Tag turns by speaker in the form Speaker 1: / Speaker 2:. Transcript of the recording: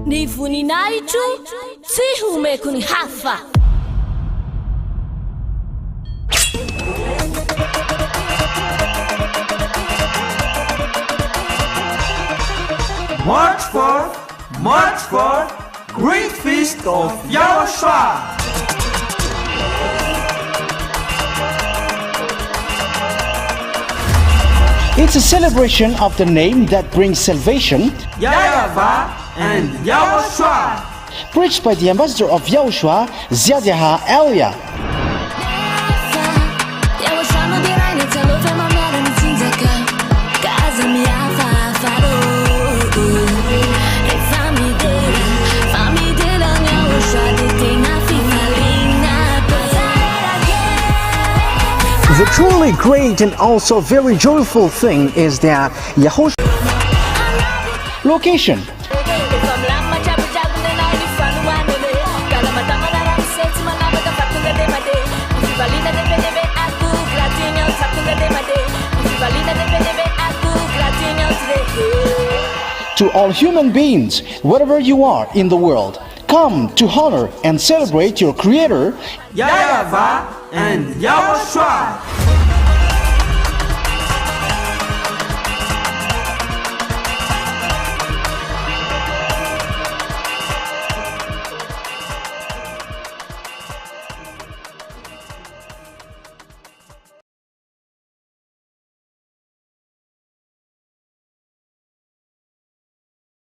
Speaker 1: Ny voninahitro tsy homeko ny hafa.
Speaker 2: March 4th, Great Feast of YAHOSHUAH.
Speaker 3: It's a celebration of the name that brings salvation,
Speaker 2: YAHVAH and YAHOSHUAH.
Speaker 3: preached by the ambassador of YAHOSHUAH, Elia. The truly great and also very joyful thing is that YAHOSHUAH location. To all human beings, wherever you are in the world, come to honor and celebrate your Creator,
Speaker 2: YAHVAH and YAHOSHUAH.